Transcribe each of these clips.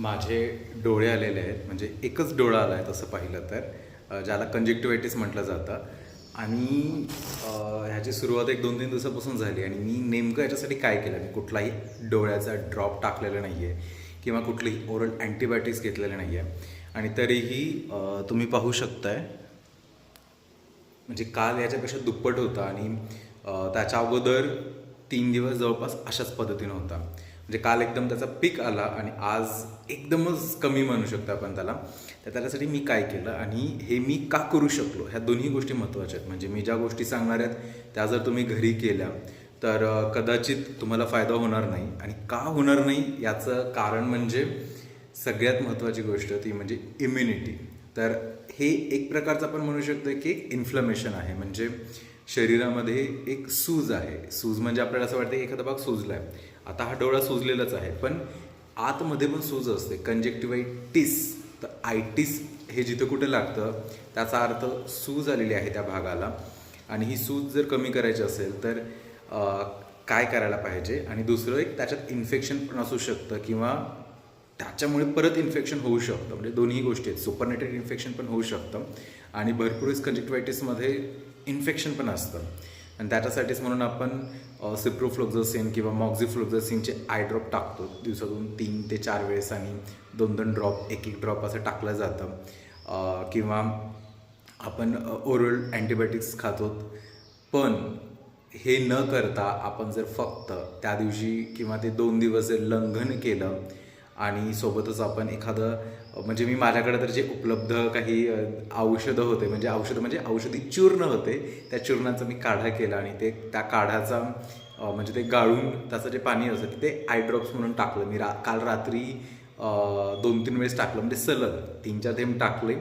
माझे डोळे आलेले आहेत, म्हणजे एकच डोळा आला आहे तसं पाहिलं तर, ज्याला कंजक्टिव्हायटिस म्हटलं जातं. आणि ह्याची सुरुवात एक 2-3 दिवसापासून झाली आणि मी नेमकं याच्यासाठी काय केलं, मी कुठलाही डोळ्याचा ड्रॉप टाकलेला नाही आहे किंवा कुठलीही ओरल अँटीबायोटिक्स घेतलेलं नाही आहे. आणि तरीही तुम्ही पाहू शकताय, म्हणजे काल याच्यापेक्षा दुप्पट होता आणि त्याच्या अगोदर 3 दिवस जवळपास अशाच पद्धतीनं होता. म्हणजे काल एकदम त्याचा पीक आला आणि आज एकदमच कमी म्हणू शकतो आपण त्याला. तर त्याच्यासाठी मी काय केलं आणि हे मी का करू शकलो, ह्या दोन्ही गोष्टी महत्त्वाच्या आहेत. म्हणजे मी ज्या गोष्टी सांगणार आहेत त्या जर तुम्ही घरी केल्या तर कदाचित तुम्हाला फायदा होणार नाही. आणि का होणार नाही याचं कारण म्हणजे सगळ्यात महत्त्वाची गोष्ट ती म्हणजे इम्युनिटी. तर हे एक प्रकारचं आपण म्हणू शकतो की एक इन्फ्लमेशन आहे. म्हणजे शरीरामध्ये एक सूज आहे. सूज म्हणजे आपल्याला असं वाटतं की एखादा भाग सुजला आहे. आता हा डोळा सुजलेलाच आहे, पण आतमध्ये पण सूज असते, कंजक्टिव्हायटिस. तर आयटिस हे जिथं कुठे लागतं त्याचा अर्थ सूज आलेली आहे त्या भागाला. आणि ही सूज जर कमी करायची असेल तर काय करायला पाहिजे. आणि दुसरं एक त्याच्यात इन्फेक्शन पण असू शकतं किंवा त्याच्यामुळे परत इन्फेक्शन होऊ शकतं. म्हणजे दोन्ही गोष्टी आहेत, सुपरनेटेड इन्फेक्शन पण होऊ शकतं आणि भरपूरच कंजक्टिव्हायटिसमध्ये इन्फेक्शन पण असतं. आणि त्याच्यासाठीच म्हणून आपण सिप्रोफ्लोक्झासिन किंवा मॉक्झिफ्लोक्झासिनचे आय ड्रॉप टाकतो दिवसातून 3 ते 4 वेळेस आणि 2-2 ड्रॉप, 1-1 ड्रॉप असं टाकलं जातं. किंवा आपण ओरल अँटीबायोटिक्स खातो. पण हे न करता आपण जर फक्त त्या दिवशी किंवा ते 2 दिवस जर लंघन केलं आणि सोबतच आपण एखादं, म्हणजे मी माझ्याकडे तर जे उपलब्ध काही औषधं होते, म्हणजे औषधी चूर्ण होते, त्या चूर्णाचा मी काढा केला आणि ते त्या काढाचा म्हणजे ते गाळून त्याचं जे पाणी असतं ते आय ड्रॉप्स म्हणून टाकलं. मी काल रात्री 2-3 वेळेस टाकलं, म्हणजे सलग 3-4 थेंब टाकले,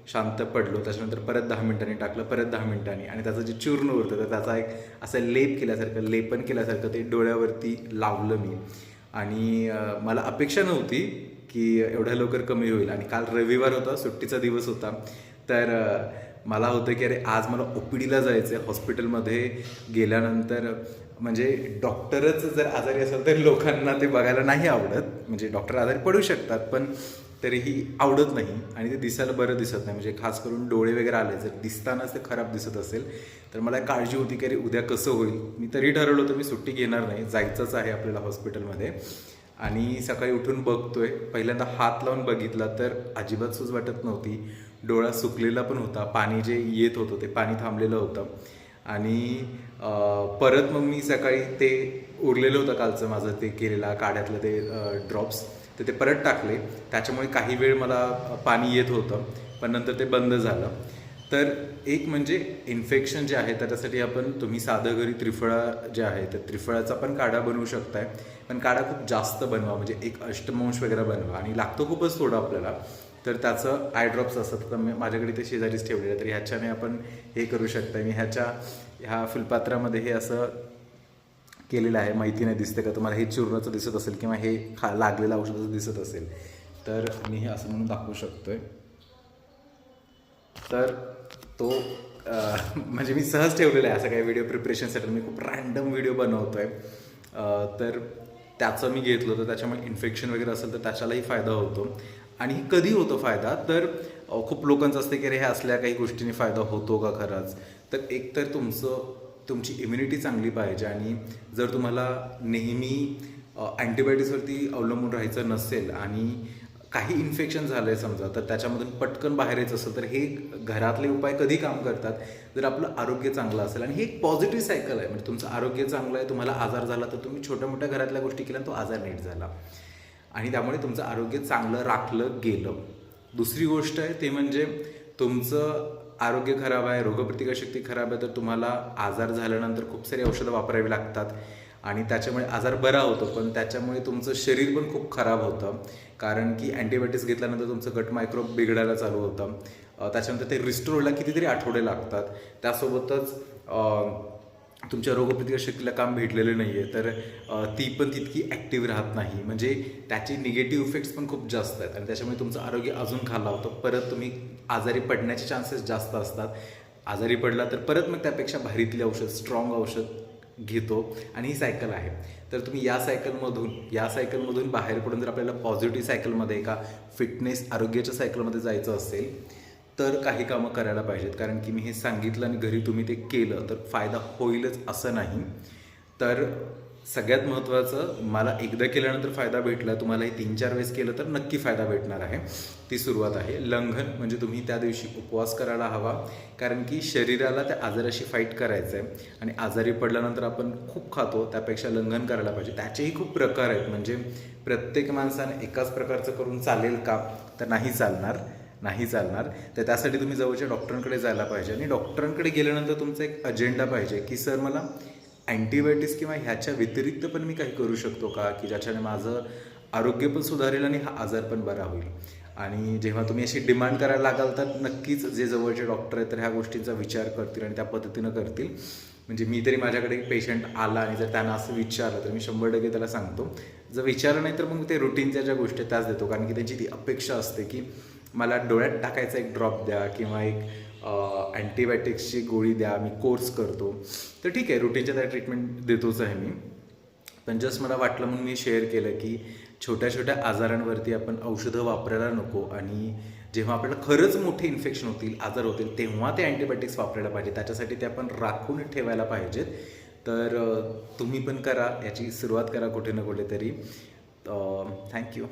शांत पडलो, त्याच्यानंतर परत 10 मिनिटांनी टाकलं, परत 10 मिनिटांनी. आणि त्याचं जे चूर्ण उरतं तर त्याचा एक असं लेपन केल्यासारखं ते डोळ्यावरती लावलं मी. आणि मला अपेक्षा नव्हती की एवढ्या लवकर कमी होईल. आणि काल रविवार होता, सुट्टीचा दिवस होता. तर मला होतं की अरे आज मला OPDला जायचं आहे. हॉस्पिटलमध्ये गेल्यानंतर म्हणजे डॉक्टरच जर आजारी असेल तर लोकांना ते बघायला नाही आवडत. म्हणजे डॉक्टर आजारी पडू शकतात पण तरीही आवडत नाही आणि ते दिसायला बरं दिसत नाही. म्हणजे खास करून डोळे वगैरे आले, जर दिसतानाच ते खराब दिसत असेल तर मला काळजी होती की अरे उद्या कसं होईल. मी तरी ठरवलं होतं मी सुट्टी घेणार नाही, जायचंच आहे आपल्याला हॉस्पिटलमध्ये. आणि सकाळी उठून बघतोय, पहिल्यांदा हात लावून बघितला तर अजिबात सूज वाटत नव्हती. डोळा सुकलेला पण होता, पाणी जे येत होतं ते पाणी थांबलेलं होतं. आणि परत मग मी सकाळी ते उरलेलं होतं कालचं माझं ते केलेलं काढ्यातलं ते ड्रॉप्स, तर ते परत टाकले. त्याच्यामुळे काही वेळ मला पाणी येत होतं, पण नंतर ते बंद झालं. तर एक म्हणजे इन्फेक्शन जे आहे त्याच्यासाठी तुम्ही साधं घरी त्रिफळा जे आहे तर त्रिफळाचा पण काढा बनवू शकताय. पण काढा खूप जास्त बनवा, म्हणजे एक अष्टमांश वगैरे बनवा आणि लागतो खूपच थोडं आपल्याला. तर त्याचं आय ड्रॉप्स असतात, तर माझ्याकडे ते शेजारीच ठेवलेलं आहे. तर ह्याच्याने आपण हे करू शकता. मी ह्या फुलपात्रामध्ये हे असं केलेलं आहे, माहिती नाही दिसते का तुम्हाला, हे चूर्णाचं दिसत असेल किंवा हे लागलेलं औषधाचं दिसत असेल तर मी हे असं म्हणून दाखवू शकतोय. तर तो म्हणजे मी सहज ठेवलेला आहे, असं काही व्हिडिओ प्रिपरेशनसाठी मी खूप रँडम व्हिडिओ बनवतो आहे. तर त्याचं मी घेतलं होतं, त्याच्यामुळे इन्फेक्शन वगैरे असेल तर त्याच्यालाही फायदा होतो. आणि कधी होतो फायदा, तर खूप लोकांचं असते की अरे ह्या असल्या काही गोष्टींनी फायदा होतो का खरंच. तर एकतर तुमची इम्युनिटी चांगली पाहिजे. आणि जर तुम्हाला नेहमी अँटीबायोटिक्सवरती अवलंबून राहायचं नसेल आणि काही इन्फेक्शन झालं आहे समजा, तर त्याच्यामधून पटकन बाहेर यायचं असेल तर हे घरातले उपाय कधी काम करतात, जर आपलं आरोग्य चांगलं असेल. आणि हे एक पॉझिटिव्ह सायकल आहे. म्हणजे तुमचं आरोग्य चांगलं आहे, तुम्हाला आजार झाला तर तुम्ही छोट्या मोठ्या घरातल्या गोष्टी केल्या तो आजार नीट झाला आणि त्यामुळे तुमचं आरोग्य चांगलं राखलं गेलं. दुसरी गोष्ट आहे ते म्हणजे तुमचं आरोग्य खराब आहे, रोगप्रतिकारशक्ती खराब आहे, तर तुम्हाला आजार झाल्यानंतर खूप सारी औषधं वापरावी लागतात आणि त्याच्यामुळे आजार बरा होतो, पण त्याच्यामुळे तुमचं शरीर पण खूप खराब होतं. कारण की अँटीबायोटिक्स घेतल्यानंतर तुमचं गट मायक्रोब बिघडायला चालू होतं. त्याच्यानंतर ते रिस्टोरला कितीतरी आठवडे लागतात. त्यासोबतच तुमच्या रोगप्रतिकारशक्तीला काम भेटलेलं नाही आहे, तर ती पण तितकी ॲक्टिव्ह राहत नाही. म्हणजे त्याचे निगेटिव्ह इफेक्ट्स पण खूप जास्त आहेत आणि त्याच्यामुळे तुमचं आरोग्य अजून खालावतं. परत तुम्ही आजारी पडण्याचे चान्सेस जास्त असतात. आजारी पडला तर परत मग त्यापेक्षा भारीतले औषध, स्ट्रॉंग औषध घेतो आणि ही सायकल आहे. तर तुम्ही या सायकलमधून बाहेर पडून जर आपल्याला पॉझिटिव्ह सायकलमध्ये एका फिटनेस आरोग्याच्या सायकलमध्ये जायचं असेल तर काही कामं करायला पाहिजेत. कारण की मी हे सांगितलं आणि घरी तुम्ही ते केलं तर फायदा होईलच असं नाही. तर सगळ्यात महत्त्वाचं, मला एकदा केल्यानंतर फायदा भेटला, तुम्हाला हे 3-4 वेळेस केलं तर नक्की फायदा भेटणार आहे. ती सुरुवात आहे. लंघन म्हणजे तुम्ही त्या दिवशी उपवास करायला हवा, कारण की शरीराला त्या आजाराशी फाईट करायचं आहे आणि आजारी पडल्यानंतर आपण खूप खातो, त्यापेक्षा लंघन करायला पाहिजे. त्याचेही खूप प्रकार आहेत. म्हणजे प्रत्येक माणसाने एकाच प्रकारचं करून चालेल का, तर नाही चालणार. तर त्यासाठी तुम्ही जवळच्या डॉक्टरांकडे जायला पाहिजे आणि डॉक्टरांकडे गेल्यानंतर तुमचा एक अजेंडा पाहिजे की सर मला अँटीबायोटिक्स किंवा ह्याच्या व्यतिरिक्त पण मी काही करू शकतो का, की ज्याच्याने माझं आरोग्य पण सुधारेल आणि हा आजार पण बरा होईल. आणि जेव्हा तुम्ही अशी डिमांड करायला लागाल तर नक्कीच जे जवळचे डॉक्टर आहेत तर ह्या गोष्टींचा विचार करतील आणि त्या पद्धतीनं करतील. म्हणजे मी तरी माझ्याकडे पेशंट आला आणि जर त्यांना असं विचारलं तर मी 100% त्याला सांगतो. जर विचारलं नाही तर मग ते रुटीनच्या ज्या गोष्टी आहेत त्याच देतो, कारण की त्यांची ती अपेक्षा असते की मला डोळ्यात टाकायचा एक ड्रॉप द्या किंवा एक अँटीबायोटिक्सची गोळी द्या, मी कोर्स करतो. तर ठीक आहे, रुटीनच्या त्या ट्रीटमेंट देतोच आहे मी. पण जस्ट मला वाटलं म्हणून मी शेअर केलं की छोट्या छोट्या आजारांवरती आपण औषधं वापरायला नको आणि जेव्हा आपल्याला खरंच मोठे इन्फेक्शन होतील, आजार होतील, तेव्हा ते अँटीबायोटिक्स वापरायला पाहिजे. त्याच्यासाठी ते आपण राखून ठेवायला पाहिजेत. तर तुम्ही पण करा, याची सुरुवात करा कुठे ना कुठेतरी. थँक्यू.